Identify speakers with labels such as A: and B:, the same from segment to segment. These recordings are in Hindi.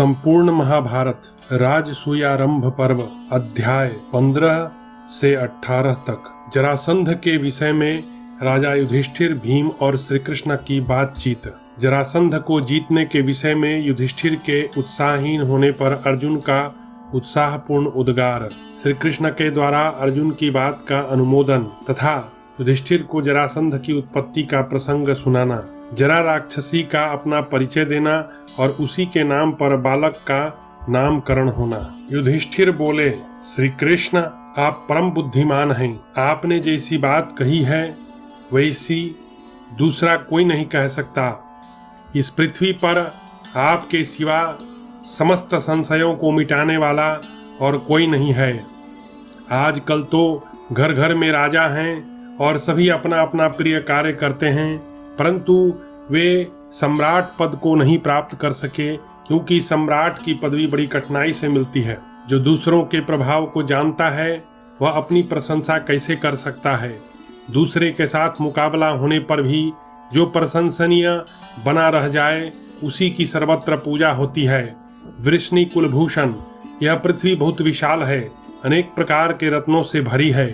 A: संपूर्ण महाभारत राजसूयारंभ पर्व अध्याय 15 से 18 तक जरासंध के विषय में राजा युधिष्ठिर, भीम और श्री कृष्ण की बातचीत। जरासंध को जीतने के विषय में युधिष्ठिर के उत्साहहीन होने पर अर्जुन का उत्साहपूर्ण उद्गार, श्री कृष्ण के द्वारा अर्जुन की बात का अनुमोदन तथा युधिष्ठिर को जरासंध की उत्पत्ति का प्रसंग सुनाना, जरा राक्षसी का अपना परिचय देना और उसी के नाम पर बालक का नामकरण होना। युधिष्ठिर बोले, श्री कृष्ण आप परम बुद्धिमान हैं। आपने जैसी बात कही है वैसी दूसरा कोई नहीं कह सकता। इस पृथ्वी पर आपके सिवा समस्त संशयों को मिटाने वाला और कोई नहीं है। आजकल तो घर घर में राजा हैं और सभी अपना अपना प्रिय कार्य करते हैं, परंतु वे सम्राट पद को नहीं प्राप्त कर सके, क्योंकि सम्राट की पदवी बड़ी कठिनाई से मिलती है। जो दूसरों के प्रभाव को जानता है वह अपनी प्रशंसा कैसे कर सकता है। दूसरे के साथ मुकाबला होने पर भी जो प्रशंसनीय बना रह जाए उसी की सर्वत्र पूजा होती है। वृष्णि कुलभूषण, यह पृथ्वी बहुत विशाल है, अनेक प्रकार के रत्नों से भरी है।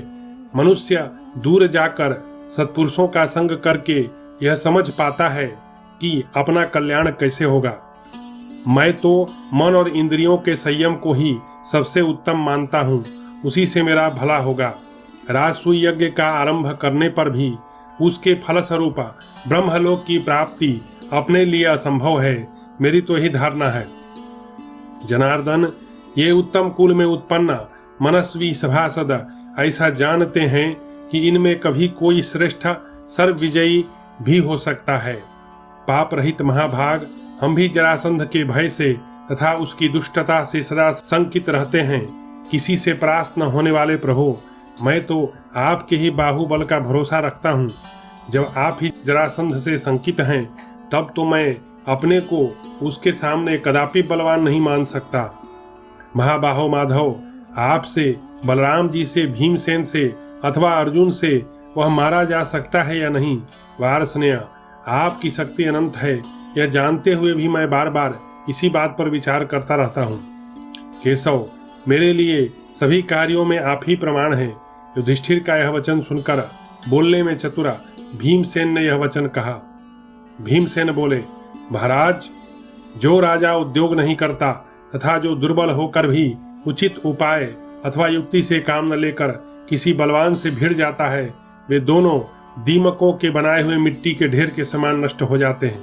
A: मनुष्य दूर जाकर सत्पुरुषों का संग करके यह समझ पाता है कि अपना कल्याण कैसे होगा। मैं तो मन और इंद्रियों के संयम को ही सबसे उत्तम मानता हूँ, उसी से मेरा भला होगा। राजसूय यज्ञ का आरंभ करने पर भी उसके फलस्वरूप ब्रह्मलोक की प्राप्ति अपने लिए असंभव है, मेरी तो यही धारणा है। जनार्दन, ये उत्तम कुल में उत्पन्न मनस्वी सभासद ऐसा जानते हैं कि इनमें कभी कोई श्रेष्ठ सर्वविजयी भी हो सकता है। पाप रहित महाभाग, हम भी जरासंध के भय से तथा उसकी दुष्टता से सदा शंकित रहते हैं। किसी से परास्त न होने वाले प्रभु, मैं तो आपके ही बाहुबल का भरोसा रखता हूँ। जब आप ही जरासंध से शंकित हैं, तब तो मैं अपने को उसके सामने कदापि बलवान नहीं मान सकता। महाबाहो माधव, आपसे, बलराम जी से, भीमसेन से अथवा अर्जुन से वह मारा जा सकता है या नहीं? वारस्नेय, आपकी शक्ति अनंत है, यह जानते हुए भी मैं बार बार इसी बात पर विचार करता रहता हूँ। केशव, मेरे लिए सभी कार्यों में आप ही प्रमाण हैं। युधिष्ठिर का यह वचन सुनकर बोलने में चतुरा भीमसेन ने यह वचन कहा। भीमसेन बोले, महाराज, जो राजा उद्योग नहीं करता तथा जो दुर्बल होकर भी उचित उपाय अथवा युक्ति से काम न लेकर किसी बलवान से भिड़ जाता है, वे दोनों दीमकों के बनाए हुए मिट्टी के ढेर के समान नष्ट हो जाते हैं।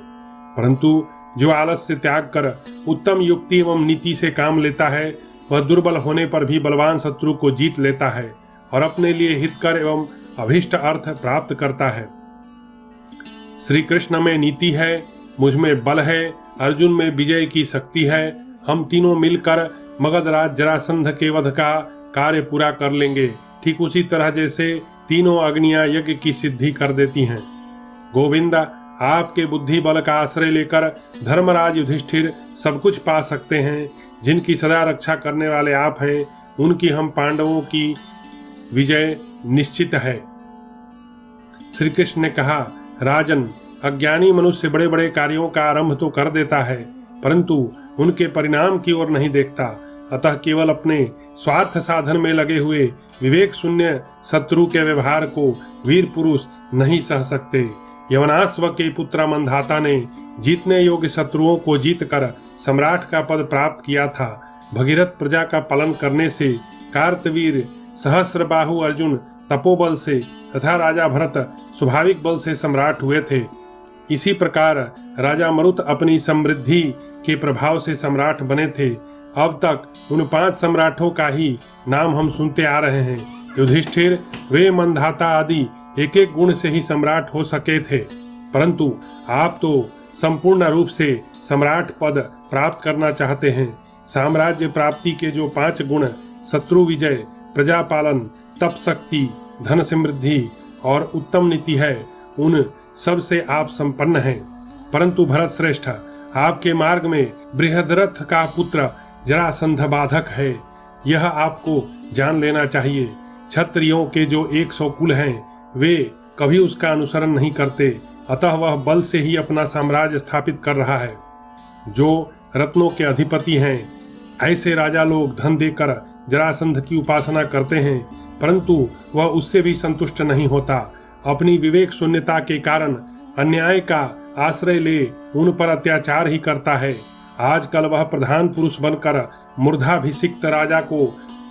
A: परंतु जो आलस से त्याग कर उत्तम युक्ति एवं नीति से काम लेता है, वह दुर्बल होने पर भी बलवान शत्रु को जीत लेता है और अपने लिए हितकर एवं अभीष्ट अर्थ प्राप्त करता है। श्री कृष्ण में नीति है, मुझ में बल है, अर्जुन में विजय की शक्ति है। हम तीनों मिलकर मगधराज जरासंध के वध का कार्य पूरा कर लेंगे, ठीक उसी तरह जैसे तीनों अग्नियां यज्ञ की सिद्धि कर देती हैं। गोविंद, आपके बुद्धि बल का आश्रय लेकर धर्मराज युधिष्ठिर सब कुछ पा सकते हैं। जिनकी सदा रक्षा करने वाले आप हैं, उनकी हम पांडवों की विजय निश्चित है। श्री कृष्ण ने कहा, राजन, अज्ञानी मनुष्य बड़े बड़े कार्यों का आरंभ तो कर देता है, परंतु उनके परिणाम की ओर नहीं देखता। अतः केवल अपने स्वार्थ साधन में लगे हुए विवेक शून्य शत्रु के व्यवहार को वीर पुरुष नहीं सह सकते। यवनाश्व के पुत्र मंधाता ने जीतने योग्य शत्रुओं को जीतकर सम्राट का पद प्राप्त किया था। भगीरथ प्रजा का पालन करने से कार्तवीर सहस्रबाहु अर्जुन तपोबल से तथा राजा भरत स्वाभाविक बल से सम्राट हुए थे। इसी प्रकार राजा मरुत अपनी समृद्धि के प्रभाव से सम्राट बने थे। अब तक उन 5 सम्राटों का ही नाम हम सुनते आ रहे हैं। युधिष्ठिर, वे मंधाता आदि एक एक गुण से ही सम्राट हो सके थे, परंतु आप तो संपूर्ण रूप से सम्राट पद प्राप्त करना चाहते हैं। साम्राज्य प्राप्ति के जो 5 गुण, शत्रु विजय, प्रजापालन, तप शक्ति, धन समृद्धि और उत्तम नीति है, उन सब से आप संपन्न हैं। परंतु भरत श्रेष्ठ, आपके मार्ग में बृहद्रथ का पुत्र जरासंध बाधक है, यह आपको जान लेना चाहिए। क्षत्रियों के जो 100 कुल हैं, वे कभी उसका अनुसरण नहीं करते, अतः वह बल से ही अपना साम्राज्य स्थापित कर रहा है। जो रत्नों के अधिपति हैं। ऐसे राजा लोग धन देकर जरासंध की उपासना करते हैं, परंतु वह उससे भी संतुष्ट नहीं होता। अपनी विवेक शून्यता के कारण अन्याय का आश्रय ले उन पर अत्याचार ही करता है। आजकल वह प्रधान पुरुष बनकर मूर्धाभिषिक्त राजा को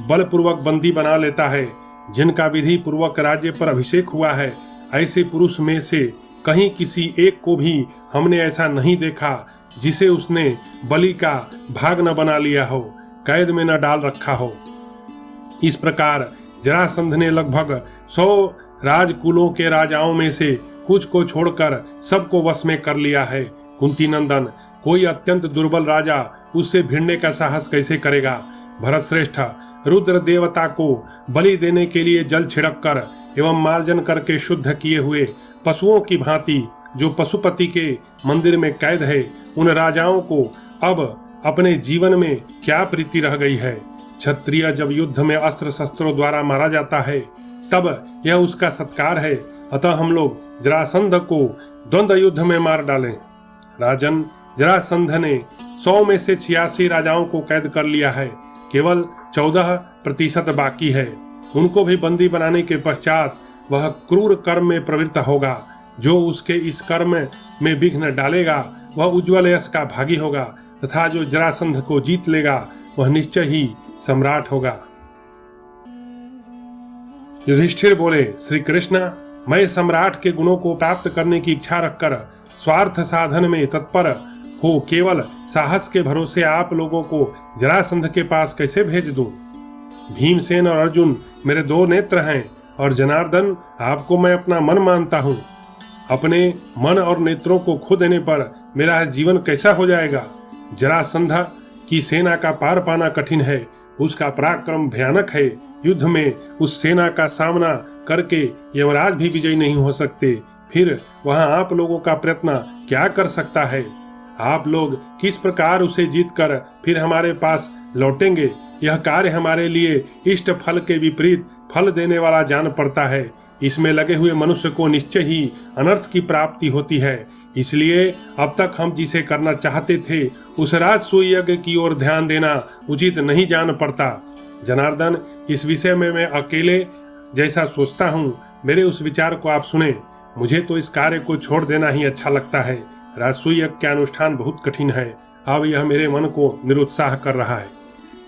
A: बलपूर्वक बंदी बना लेता है। जिनका विधि पूर्वक राज्य पर अभिषेक हुआ है, ऐसे पुरुष में से कहीं किसी एक को भी हमने ऐसा नहीं देखा जिसे उसने बलि का भाग न बना लिया हो, कैद में न डाल रखा हो। इस प्रकार जरासंध ने लगभग 100 राजकुलों के राजाओं में से कुछ को छोड़कर सबको वश में कर लिया है। कुंती नंदन, कोई अत्यंत दुर्बल राजा उससे भिड़ने का साहस कैसे करेगा? भरत श्रेष्ठ, रुद्र देवता को बलि देने के लिए जल छिड़क कर एवं मार्जन करके शुद्ध किए हुए पशुओं की भांति जो पशुपति के मंदिर में कैद है, उन राजाओं को अब अपने जीवन में क्या प्रीति रह गई है? क्षत्रिय जब युद्ध में अस्त्र शस्त्रों द्वारा मारा जाता है तब यह उसका सत्कार है। अतः हम लोग जरासंध को द्वंद्व युद्ध में मार डालें। राजन, जरासंध ने 100 में से 86 राजाओं को कैद कर लिया है, केवल 14% बाकी है। उनको भी बंदी बनाने के पश्चात वह क्रूर कर्म में प्रवृत्त होगा। जो उसके इस कर्म में विघ्न डालेगा वह उज्ज्वल यश का भागी होगा, तथा जो जरासंध को जीत लेगा वह निश्चय ही सम्राट होगा। युधिष्ठिर बोले, श्री कृष्ण, मैं सम्राट के गुणों को प्राप्त करने की इच्छा रखकर स्वार्थ साधन में तत्पर हो केवल साहस के भरोसे आप लोगों को जरासंध के पास कैसे भेज दूं? भीमसेन और अर्जुन मेरे 2 नेत्र हैं और जनार्दन आपको मैं अपना मन मानता हूँ। अपने मन और नेत्रों को खो देने पर मेरा जीवन कैसा हो जाएगा? जरासंध की सेना का पार पाना कठिन है, उसका पराक्रम भयानक है। युद्ध में उस सेना का सामना करके यमराज भी विजयी नहीं हो सकते। फिर वहां आप लोगों का प्रयत्न क्या कर सकता है? आप लोग किस प्रकार उसे जीतकर फिर हमारे पास लौटेंगे? यह कार्य हमारे लिए इष्ट फल के विपरीत फल देने वाला जान पड़ता है। इसमें लगे हुए मनुष्य को निश्चय ही अनर्थ की प्राप्ति होती है। इसलिए अब तक हम जिसे करना चाहते थे उस राजसूय यज्ञ की ओर ध्यान देना उचित नहीं जान पड़ता। जनार्दन, इस विषय में मैं अकेले जैसा सोचता हूँ, मेरे उस विचार को आप सुने। मुझे तो इस कार्य को छोड़ देना ही अच्छा लगता है। राजसूय यज्ञ का अनुष्ठान बहुत कठिन है। अब यह मेरे मन को निरुत्साह कर रहा है।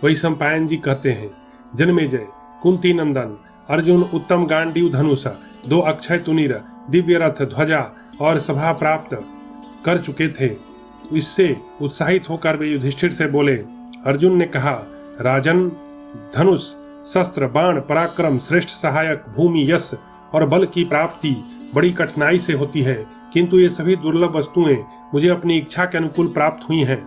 A: वैशंपायन जी कहते हैं, जन्मेजय, कुंती नंदन, अर्जुन उत्तम गांडीव धनुष, 2 अक्षय तुनीर, दिव्य रथ, ध्वजा और सभा प्राप्त कर चुके थे। इससे उत्साहित होकर वे युधिष्ठिर से बोले। अर्जुन ने कहा, राजन, धनुष, शस्त्र, बाण, पराक्रम, श्रेष्ठ सहायक, भूमि, यश और बल की प्राप्ति बड़ी कठिनाई से होती है, किंतु ये सभी दुर्लभ वस्तुएं मुझे अपनी इच्छा के अनुकूल प्राप्त हुई हैं।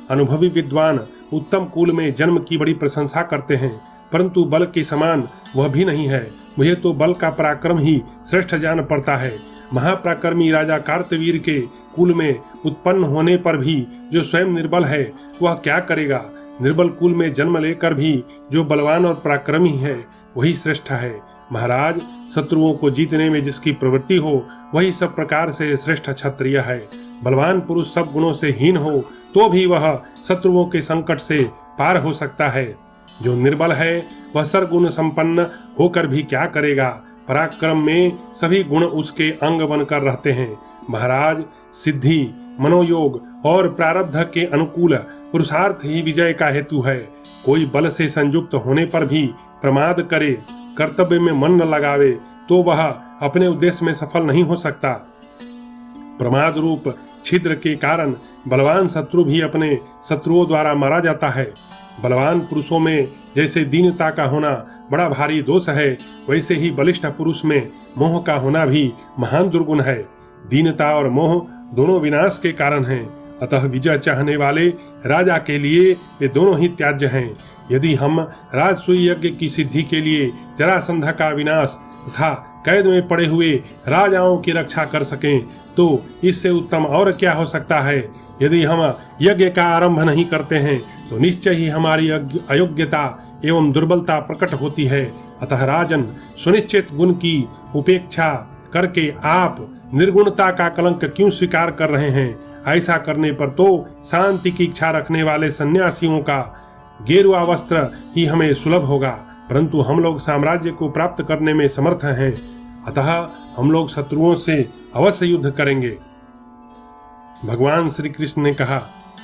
A: अनुभवी विद्वान उत्तम कुल में जन्म की बड़ी प्रशंसा करते हैं, परंतु बल के समान वह भी नहीं है। मुझे तो बल का पराक्रम ही श्रेष्ठ जान पड़ता है। महापराक्रमी राजा कार्तवीर के कुल में उत्पन्न होने पर भी जो स्वयं निर्बल है वह क्या करेगा? निर्बल कुल में जन्म लेकर भी जो बलवान और पराक्रमी है वही श्रेष्ठ है। महाराज, शत्रुओं को जीतने में जिसकी प्रवृत्ति हो वही सब प्रकार से श्रेष्ठ क्षत्रिय है। बलवान पुरुष सब गुणों से हीन हो तो भी वह शत्रुओं के संकट से पार हो सकता है। जो निर्बल है वह सर्वगुण संपन्न होकर भी क्या करेगा? पराक्रम में सभी गुण उसके अंग बनकर रहते हैं। महाराज, सिद्धि, मनोयोग और प्रारब्ध के अनुकूल पुरुषार्थ ही विजय का हेतु है। कोई बल से संयुक्त होने पर भी प्रमाद करे, कर्तव्य में मन न लगावे तो वह अपने उद्देश्य में सफल नहीं हो सकता। प्रमाद रूप छिद्र के कारण बलवान शत्रु भी अपने शत्रुओं द्वारा मारा जाता है। बलवान पुरुषों में जैसे दीनता का होना बड़ा भारी दोष है, वैसे ही बलिष्ठ पुरुष में मोह का होना भी महान दुर्गुण है। दीनता और मोह दोनों विनाश के कारण हैं। अतः विजय चाहने वाले राजा के लिए वे दोनों ही त्याज्य हैं। यदि हम राजसूय यज्ञ की सिद्धि के लिए जरासंध का विनाश तथा कैद में पड़े हुए राजाओं की रक्षा कर सकें तो इससे उत्तम और क्या हो सकता है। यदि हम यज्ञ का आरंभ नहीं करते हैं तो निश्चय ही हमारी अयोग्यता एवं दुर्बलता प्रकट होती है। अतः राजन, सुनिश्चित गुण की उपेक्षा करके आप निर्गुणता का कलंक क्यों स्वीकार कर रहे हैं? ऐसा करने पर तो शांति की इच्छा रखने वाले सन्यासियों का गेरुआ वस्त्र ही हमें सुलभ होगा, परंतु हम लोग साम्राज्य को प्राप्त करने में समर्थ हैं, अतः हम लोग शत्रुओं से अवश्य युद्ध करेंगे। भगवान श्री कृष्ण ने कहा,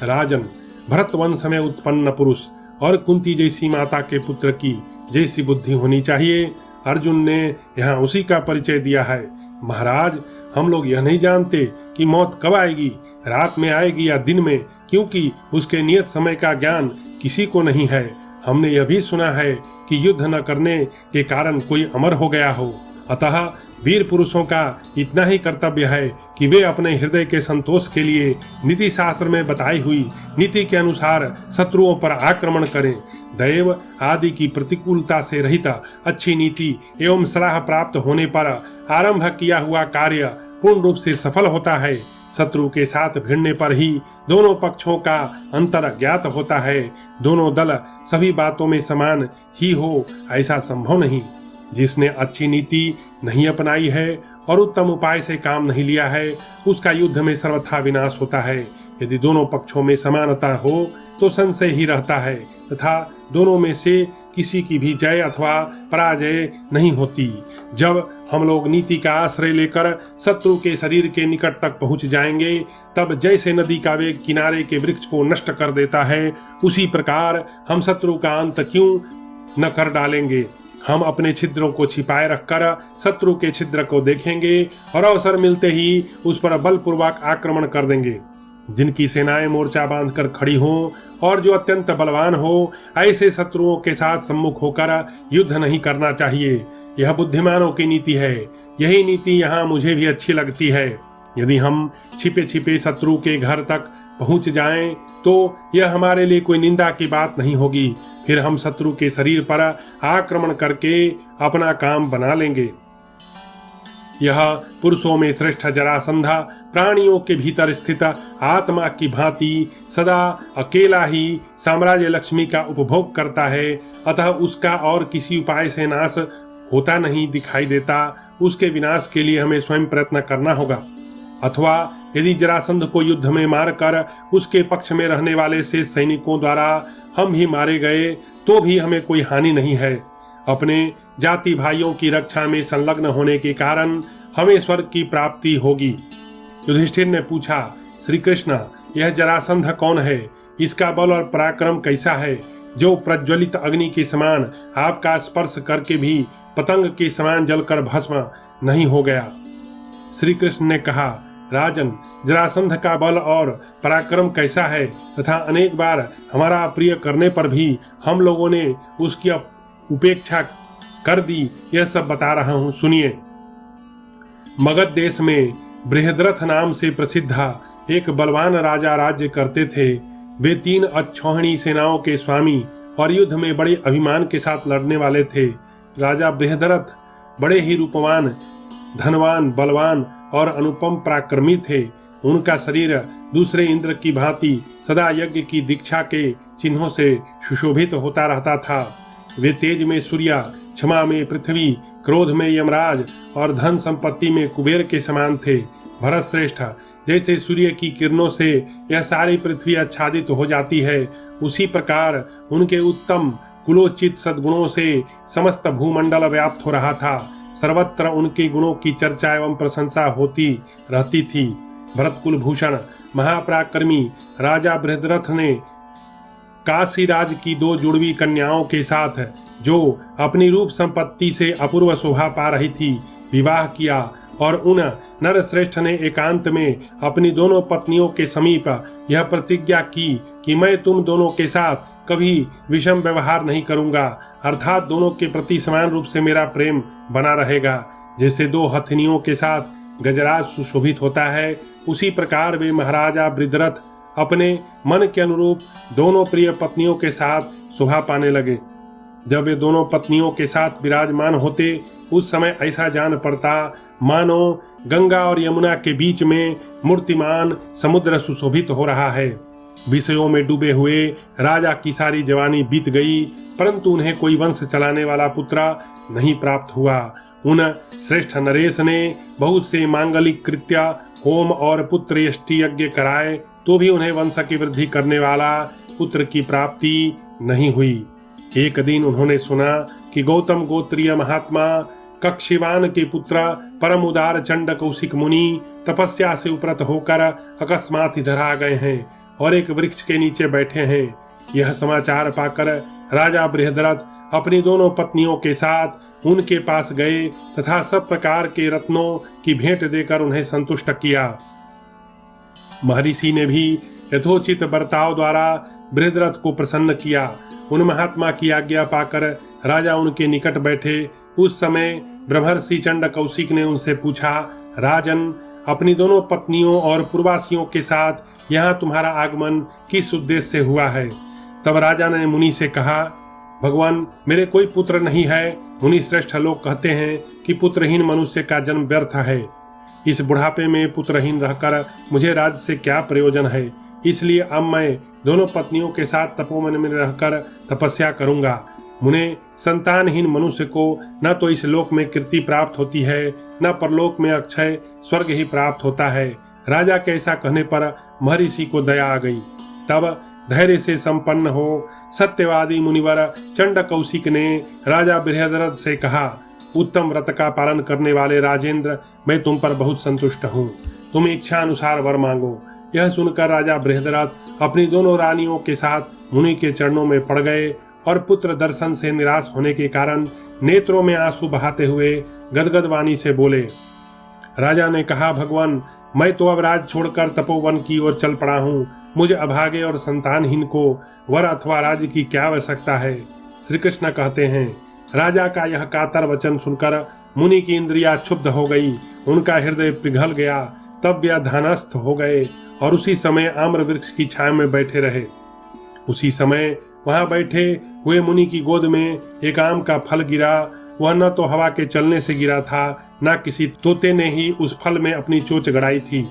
A: राजन, भरत वंश में उत्पन्न पुरुष और कुंती जैसी माता के पुत्र की जैसी बुद्धि होनी चाहिए, अर्जुन ने यहाँ उसी का परिचय दिया है। महाराज, हम लोग यह नहीं जानते कि मौत कब आएगी, रात में आएगी या दिन में, क्योंकि उसके नियत समय का ज्ञान किसी को नहीं है। हमने यह भी सुना है कि युद्ध न करने के कारण कोई अमर हो गया हो, अतः वीर पुरुषों का इतना ही कर्तव्य है कि वे अपने हृदय के संतोष के लिए नीति शास्त्र में बताई हुई नीति के अनुसार शत्रुओं पर आक्रमण करें। दैव आदि की प्रतिकूलता से रहित अच्छी नीति एवं सलाह प्राप्त होने पर आरंभ किया हुआ कार्य पूर्ण रूप से सफल होता है। शत्रु के साथ भिड़ने पर ही दोनों पक्षों का अंतर ज्ञात होता है। दोनों दल सभी बातों में समान ही हो, ऐसा संभव नहीं। जिसने अच्छी नीति नहीं अपनाई है और उत्तम उपाय से काम नहीं लिया है, उसका युद्ध में सर्वथा विनाश होता है। यदि दोनों पक्षों में समानता हो तो संशय ही रहता है, तथा दोनों में से किसी की भी जय अथवा पराजय नहीं होती। जब हम लोग नीति का आश्रय लेकर शत्रु के शरीर के निकट तक पहुंच जाएंगे, तब जैसे नदी का वेग किनारे के वृक्ष को नष्ट कर देता है, उसी प्रकार हम शत्रु का अंत क्यों न कर डालेंगे। हम अपने छिद्रों को छिपाए रखकर शत्रु के छिद्र को देखेंगे और अवसर मिलते ही उस पर बलपूर्वक आक्रमण कर देंगे। जिनकी सेनाएं मोर्चा बांधकर खड़ी हों और जो अत्यंत बलवान हो, ऐसे शत्रुओं के साथ सम्मुख होकर युद्ध नहीं करना चाहिए। यह बुद्धिमानों की नीति है। यही नीति यहाँ मुझे भी अच्छी लगती है। यदि हम छिपे छिपे शत्रु के घर तक पहुंच जाएं, तो यह हमारे लिए कोई निंदा की बात नहीं होगी। फिर हम शत्रु के शरीर पर आक्रमण करके अपना काम बना लेंगे। यह पुरुषों में श्रेष्ठ जरासंधा प्राणियों के भीतर स्थित आत्मा की भांति सदा अकेला ही साम्राज्य लक्ष्मी का उपभोग करता है, अतः उसका और किसी उपाय से नाश होता नहीं दिखाई देता। उसके विनाश के लिए हमें स्वयं प्रयत्न करना होगा, अथवा यदि जरासंध को युद्ध में मारकर उसके पक्ष में रहने वाले शेष सैनिकों द्वारा हम ही मारे गए तो भी हमें कोई हानि नहीं है। अपने जाति भाइयों की रक्षा में संलग्न होने के कारण हमें स्वर्ग की प्राप्ति होगी। युधिष्ठिर ने पूछा, श्री कृष्ण, यह जरासंध कौन है? इसका बल और पराक्रम कैसा है, जो प्रज्वलित अग्नि के समान आपका स्पर्श करके भी पतंग के समान जलकर भस्म नहीं हो गया? श्री कृष्ण ने कहा, राजन, जरासंध का बल और पराक्रम कैसा है तथा अनेक बार हमारा प्रिय करने पर भी हम लोगों ने उसकी उपेक्षा कर दी, यह सब बता रहा हूँ, सुनिए। मगध देश में बृहद्रथ नाम से प्रसिद्ध एक बलवान राजा राज्य करते थे। वे 3 अक्षौहिणी सेनाओं के स्वामी और युद्ध में बड़े अभिमान के साथ लड़ने वाले थे। राजा बृहद्रथ बड़े ही रूपवान, धनवान, बलवान और अनुपम पराक्रमी थे। उनका शरीर दूसरे इंद्र की भांति सदा यज्ञ की दीक्षा के चिन्हों से सुशोभित होता रहता था। वे तेज में सूर्य, क्षमा में पृथ्वी, क्रोध में यमराज और धन संपत्ति में कुबेर के समान थे। भरत श्रेष्ठ, जैसे सूर्य की किरणों से यह सारी पृथ्वी आच्छादित हो जाती है, उसी प्रकार उनके उत्तम कुलोचित सद्गुणों से समस्त भूमंडल व्याप्त हो रहा था। सर्वत्र उनके गुणों की चर्चा एवं प्रशंसा होती रहती थी। भरत कुलभूषण महापराक्रमी राजा बृहद्रथ ने काशीराज की 2 जुड़वी कन्याओं के साथ, जो अपनी रूप संपत्ति से अपूर्व शोभा पा रही थी, विवाह किया और उन नरश्रेष्ठ ने एकांत में अपनी दोनों पत्नियों के समीप यह प्रतिज्ञा की कि मैं तुम दोनों के साथ कभी विषम व्यवहार नहीं करूंगा, अर्थात दोनों के प्रति समान रूप से मेरा प्रेम बना रहेगा। जैसे 2 हथिनियों के साथ गजराज सुशोभित होता है, उसी प्रकार वे महाराजा बृहद्रथ अपने मन के अनुरूप दोनों प्रिय पत्नियों के साथ शोभा पाने लगे। जब वे दोनों पत्नियों के साथ विराजमान होते, उस समय ऐसा जान पड़ता मानो गंगा और यमुना के बीच में मूर्तिमान समुद्र सुशोभित हो रहा है। विषयों में डूबे हुए राजा की सारी जवानी बीत गई, परंतु उन्हें कोई वंश चलाने वाला पुत्र नहीं प्राप्त हुआ। उन श्रेष्ठ नरेश ने बहुत से मांगलिक कृत्य, होम और पुत्र यष्टि यज्ञ कराए, तो भी उन्हें वंश की वृद्धि करने वाला पुत्र की प्राप्ति नहीं हुई। एक दिन उन्होंने सुना कि गौतम गोत्रीय महात्मा कक्षिवान के पुत्र परम उदार चंड कौशिक मुनि तपस्या से उपरत होकर अकस्मात इधर आ गए हैं और एक वृक्ष के नीचे बैठे हैं। यह समाचार पाकर राजा बृहद्रथ अपनी दोनों पत्नियों के साथ उनके पास गए तथा सब प्रकार के रत्नों की भेंट देकर उन्हें संतुष्ट किया। महर्षि ने भी यथोचित बर्ताव द्वारा बृहद्रथ को प्रसन्न किया। उन महात्मा की आज्ञा पाकर राजा उनके निकट बैठे। उस समय ब्रह्मर्षि चंड कौशिक ने उनसे पूछा, राजन, अपनी दोनों पत्नियों और पूर्वासियों के साथ यहाँ तुम्हारा आगमन किस उद्देश्य से हुआ है? तब राजा ने मुनि से कहा, भगवान, मेरे कोई पुत्र नहीं है। मुनि श्रेष्ठ लोग कहते हैं कि पुत्रहीन मनुष्य का जन्म व्यर्थ है। इस बुढ़ापे में पुत्रहीन रहकर मुझे राज्य से क्या प्रयोजन है? इसलिए अब मैं दोनों पत्नियों के साथ तपोवन में रहकर तपस्या करूंगा। मुने, संतानहीन मनुष्य को न तो इस लोक में कीर्ति प्राप्त होती है, न परलोक में अक्षय स्वर्ग ही प्राप्त होता है। राजा के ऐसा कहने पर महर्षि को दया आ गई। तब धैर्य से संपन्न हो सत्यवादी मुनिवर चंड कौशिक ने राजा बृहद्रथ से कहा, उत्तम व्रत का पालन करने वाले राजेंद्र, मैं तुम पर बहुत संतुष्ट हूँ। तुम इच्छा अनुसार वर मांगो। यह सुनकर राजा बृहद्रथ अपनी दोनों रानियों के साथ मुनि के चरणों में पड़ गए और पुत्र दर्शन से निराश होने के कारण नेत्रों में आंसू बहाते हुए गदगद वाणी से बोले। राजा ने कहा, भगवान, मैं तो अब राज छोड़कर तपोवन की ओर चल पड़ा हूँ। मुझे अभागे और संतानहीन को वर अथवा राज्य की क्या आवश्यकता है? श्री कृष्ण कहते हैं, राजा का यह कातर वचन सुनकर मुनि की इंद्रियां क्षुब्ध हो गई, उनका हृदय पिघल गया। तब वे ध्यानस्थ हो गए और उसी समय आम्र वृक्ष की छाया में बैठे रहे। उसी समय वहां बैठे हुए मुनि की गोद में एक आम का फल गिरा। वह न तो हवा के चलने से गिरा था, न किसी तोते ने ही उस फल में अपनी चोंच गड़ाई थी।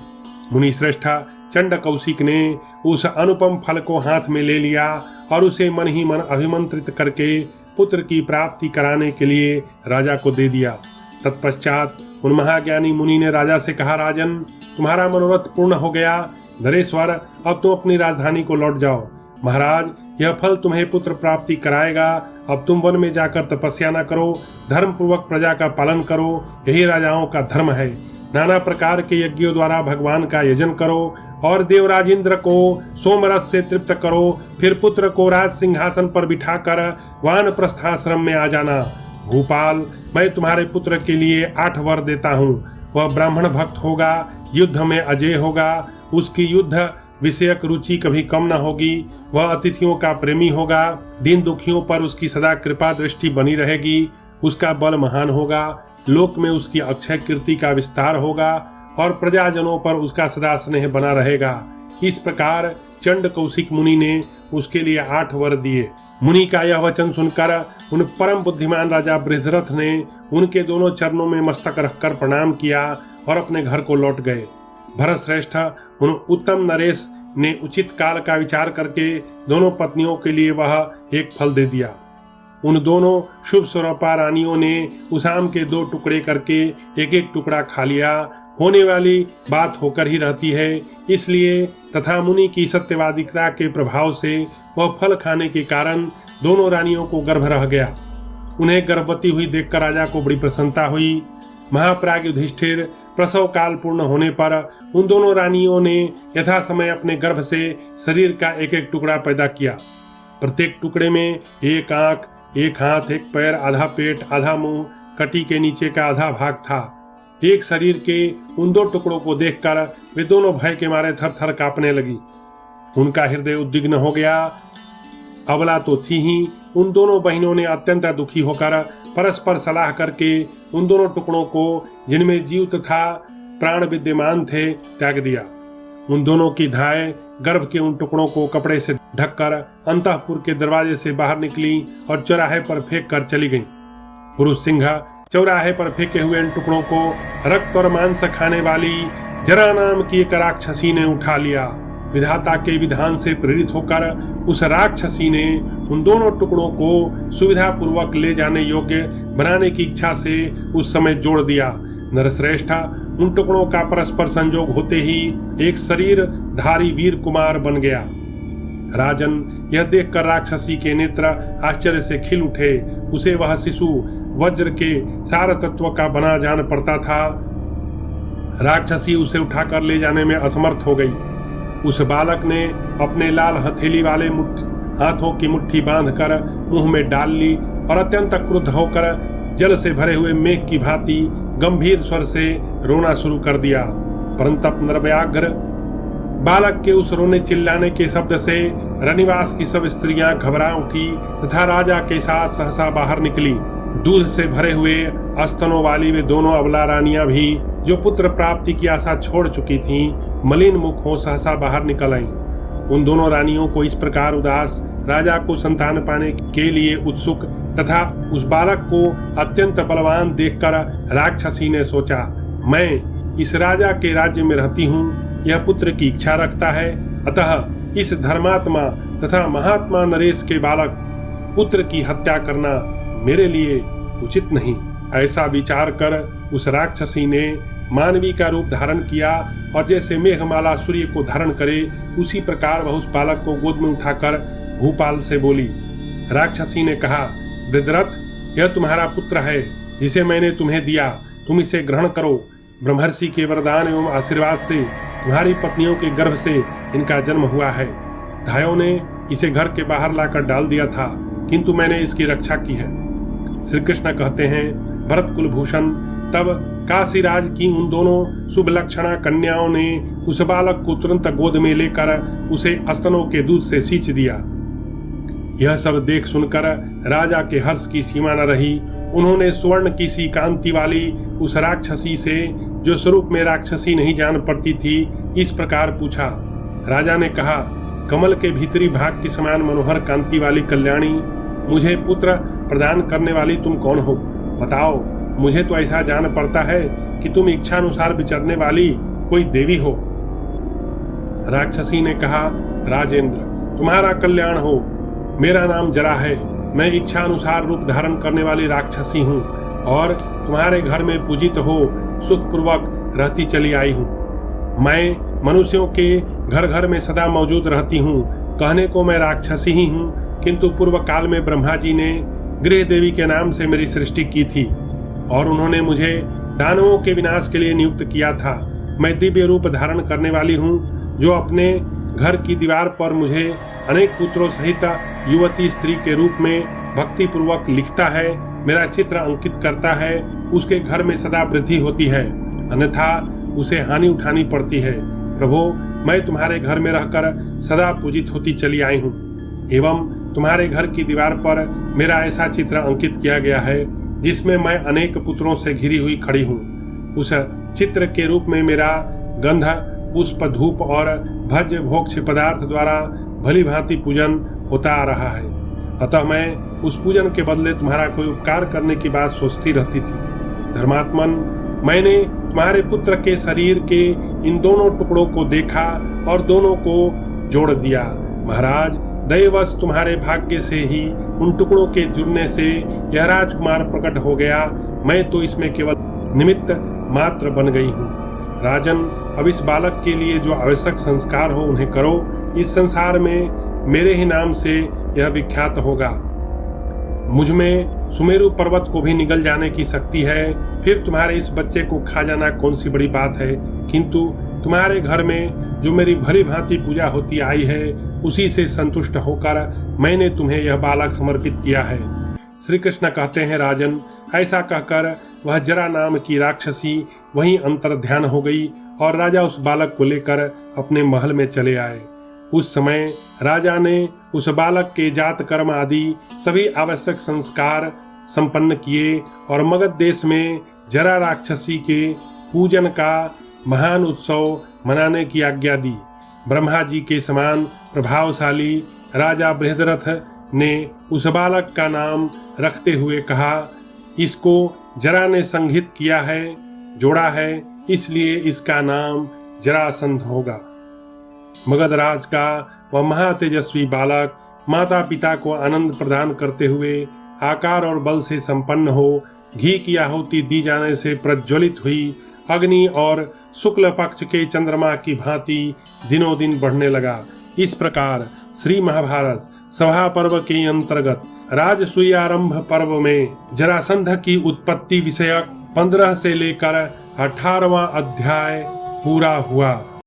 A: मुनि श्रेष्ठा चंड कौशिक ने उस अनुपम फल को हाथ में ले लिया और उसे मन ही मन अभिमंत्रित करके पुत्र की प्राप्ति कराने के लिए राजा को दे दिया। तत्पश्चात उन महाज्ञानी मुनि ने राजा से कहा, राजन, तुम्हारा मनोरथ पूर्ण हो गया। नरेश्वर, अब तुम अपनी राजधानी को लौट जाओ। महाराज, यह फल तुम्हें पुत्र प्राप्ति कराएगा। अब तुम वन में जाकर तपस्या न करो, धर्म पूर्वक प्रजा का पालन करो, यही राजाओं का धर्म है। नाना प्रकार के यज्ञों द्वारा भगवान का यजन करो और देवराज इंद्र को सोमरस से तृप्त करो। फिर पुत्र को राज सिंहासन पर बिठाकर वानप्रस्थाश्रम में आ जाना। भूपाल, मैं तुम्हारे पुत्र के लिए 8 वर देता हूँ। वह ब्राह्मण भक्त होगा, युद्ध में अजय होगा, उसकी युद्ध विषयक रुचि कभी कम न होगी, वह अतिथियों का प्रेमी होगा, दीन दुखियों पर उसकी सदा कृपा दृष्टि बनी रहेगी, उसका बल महान होगा, लोक में उसकी अक्षय कीर्ति का विस्तार होगा और प्रजाजनों पर उसका सदा स्नेह बना रहेगा। इस प्रकार चंड कौशिक मुनि ने उसके लिए 8 वर दिए। मुनि का यह वचन सुनकर उन परम बुद्धिमान राजा बृहद्रथ ने उनके दोनों चरणों में मस्तक रखकर प्रणाम किया और अपने घर को लौट गए। भरत श्रेष्ठ उन उत्तम नरेश ने उचित काल का विचार करके दोनों पत्नियों के लिए वह एक फल दे दिया। उन दोनों शुभ स्वरूपा रानियों ने उस आम के 2 टुकड़े करके एक एक टुकड़ा खा लिया। होने वाली बात होकर ही रहती है, इसलिए तथा मुनि की सत्यवादिकता के प्रभाव से वह फल खाने के कारण दोनों रानियों को गर्भ रह गया। उन्हें गर्भवती हुई देखकर राजा को बड़ी प्रसन्नता हुई। महाप्राज्ञ युधिष्ठिर प्रसव काल पूर्ण होने पर उन दोनों रानियों ने यथा समय अपने गर्भ से शरीर का एक एक टुकड़ा पैदा किया। प्रत्येक टुकड़े में एक आंख, एक हाथ, एक पैर, आधा पेट, आधा मुंह, कटी के नीचे का आधा भाग था। एक शरीर के उन 2 टुकड़ों को देखकर वे दोनों भय के मारे थर थर कांपने लगी। उनका हृदय उद्विग्न हो गया। अबला तो थी ही, उन दोनों बहनों ने अत्यंत दुखी होकर परस्पर सलाह करके उन दोनों टुकड़ों को, जिनमें जीव तथा प्राण विद्यमान थे, त्याग दिया। उन दोनों की धाय गर्भ के उन टुकड़ों को कपड़े से ढककर अंतःपुर के दरवाजे से बाहर निकली और चौराहे पर फेंक कर चली गईं। पुरुष सिंह चौराहे पर फेंके हुए इन टुकड़ों को रक्त और मांस खाने वाली जरा नाम की एक राक्षसी ने उठा लिया। विधाता के विधान से प्रेरित होकर उस राक्षसी ने उन दोनों टुकड़ों को सुविधा पूर्वक ले जाने योग्य बनाने की इच्छा से उस समय जोड़ दिया। नरश्रेष्ठ उन टुकड़ों का परस्पर संयोग होते ही एक शरीरधारी वीर कुमार बन गया। राजन, यह देखकर राक्षसी के नेत्र आश्चर्य से खिल उठे। उसे वह शिशु वज्र के सार तत्व का बना जान पड़ता था। राक्षसी उसे उठाकर ले जाने में असमर्थ हो गई। उस बालक ने अपने लाल हथेली वाले हाथों की मुट्ठी बांधकर मुंह में डाल ली और अत्यंत क्रुद्ध होकर जल से भरे हुए मेघ की भांति गंभीर स्वर से रोना शुरू कर दिया। परंतु नरव्याघ्र बालक के उस रोने चिल्लाने के शब्द से रनिवास की सब स्त्रियां घबरा उठी तथा राजा के साथ सहसा बाहर निकली। दूध से भरे हुए स्तनों वाली वे दोनों अबला रानियां भी, जो पुत्र प्राप्ति की आशा छोड़ चुकी थीं, मलिन मुख हो सहसा बाहर निकल आईं। उन दोनों रानियों को इस प्रकार उदास, राजा को संतान पाने के लिए उत्सुक तथा उस बालक को अत्यंत बलवान देखकर राक्षसी ने सोचा, मैं इस राजा के राज्य में रहती हूँ, यह पुत्र की इच्छा रखता है, अतः इस धर्मात्मा तथा महात्मा नरेश के बालक पुत्र की हत्या करना मेरे लिए उचित नहीं। ऐसा विचार कर उस राक्षसी ने मानवी का रूप धारण किया और जैसे मेघमाला सूर्य को धारण करे उसी प्रकार वह उस बालक को गोद में उठाकर भूपाल से बोली। राक्षसी ने कहा, वृद्धरथ, यह तुम्हारा पुत्र है जिसे मैंने तुम्हें दिया, तुम इसे ग्रहण करो। ब्रह्मर्षि के वरदान एवं आशीर्वाद से तुम्हारी पत्नियों के गर्भ से इनका जन्म हुआ है। धायों ने इसे घर के बाहर लाकर डाल दिया था, किंतु मैंने इसकी रक्षा की है। श्री कृष्ण कहते हैं, भरत कुलभूषण, तब काशीराज की उन दोनों शुभ लक्षणा कन्याओं ने उस बालक को तुरंत गोद में लेकर उसे स्तनों के दूध से सींच दिया। यह सब देख सुनकर राजा के हर्ष की सीमा न रही। उन्होंने स्वर्ण की सी कांति वाली उस राक्षसी से, जो स्वरूप में राक्षसी नहीं जान पड़ती थी, इस प्रकार पूछा। राजा ने कहा, कमल के भीतरी भाग की समान मनोहर कांति वाली कल्याणी, मुझे पुत्र प्रदान करने वाली तुम कौन हो? बताओ, मुझे तो ऐसा जान पड़ता है कि तुम इच्छानुसार विचरने वाली कोई देवी हो। राक्षसी ने कहा, राजेंद्र, तुम्हारा कल्याण हो। मेरा नाम जरा है, मैं इच्छा अनुसार रूप धारण करने वाली राक्षसी हूँ और तुम्हारे घर में पूजित हो सुखपूर्वक रहती चली आई हूँ। मैं मनुष्यों के घर घर में सदा मौजूद रहती हूँ। कहने को मैं राक्षसी ही हूँ, किंतु पूर्व काल में ब्रह्मा जी ने गृह देवी के नाम से मेरी सृष्टि की थी और उन्होंने मुझे दानवों के विनाश के लिए नियुक्त किया था। मैं दिव्य रूप धारण करने वाली हूँ, जो अपने घर की दीवार पर मुझे अनेक पुत्रों सहित युवती स्त्री के रूप में भक्ति पूर्वक लिखता है, मेरा चित्र अंकित करता है, उसके घर में सदा वृद्धि होती है, अन्यथा उसे हानि उठानी पड़ती है। प्रभु, मैं तुम्हारे घर में रहकर सदा पूजित होती चली आई हूँ एवं तुम्हारे घर की दीवार पर मेरा ऐसा चित्र अंकित किया गया है जिसमें मैं अनेक पुत्रों से घिरी हुई खड़ी हूँ। उस चित्र के रूप में मेरा गंध, पुष्प, धूप और भज्य भोक्ष पदार्थ द्वारा भली भांति पूजन होता आ रहा है। अतः मैं उस पूजन के बदले तुम्हारा कोई उपकार करने की बात सोचती रहती थी। धर्मात्मन, मैंने तुम्हारे पुत्र के शरीर के इन दोनों टुकड़ों को देखा और दोनों को जोड़ दिया। महाराज, दैवश तुम्हारे भाग्य से ही उन टुकड़ों के जुड़ने से यह राजकुमार प्रकट हो गया। मैं तो इसमें केवल निमित्त मात्र बन गई हूँ। राजन, अब इस बालक के लिए जो आवश्यक संस्कार हो उन्हें करो। इस संसार में मेरे ही नाम से यह विख्यात होगा। मुझ में सुमेरु पर्वत को भी निगल जाने की शक्ति है, फिर तुम्हारे इस बच्चे को खा जाना कौन सी बड़ी बात है। किंतु तुम्हारे घर में जो मेरी भली भांति पूजा होती आई है, उसी से संतुष्ट होकर मैंने तुम्हें यह बालक समर्पित किया है। श्री कृष्ण कहते हैं, राजन, ऐसा कहकर वह जरा नाम की राक्षसी वहीं अंतर ध्यान हो गई और राजा उस बालक को लेकर अपने महल में चले आए। उस समय राजा ने उस बालक के जात कर्म आदि सभी आवश्यक संस्कार संपन्न किए और मगध देश में जरा राक्षसी के पूजन का महान उत्सव मनाने की आज्ञा दी। ब्रह्मा जी के समान प्रभावशाली राजा बृहद्रथ ने उस बालक का नाम रखते हुए कहा, इसको जरा ने संहित किया है, जोड़ा है, इसलिए इसका नाम जरासंध होगा। मगध राज का वह महातेजस्वी बालक माता पिता को आनंद प्रदान करते हुए आकार और बल से संपन्न हो घी की आहुति दी जाने से प्रज्वलित हुई अग्नि और शुक्ल पक्ष के चंद्रमा की भांति दिनों दिन बढ़ने लगा। इस प्रकार श्री महाभारत सभा पर्व के अंतर्गत राजसूयारंभ पर्व में जरासंध की उत्पत्ति विषयक 15 से लेकर 18वां अध्याय पूरा हुआ।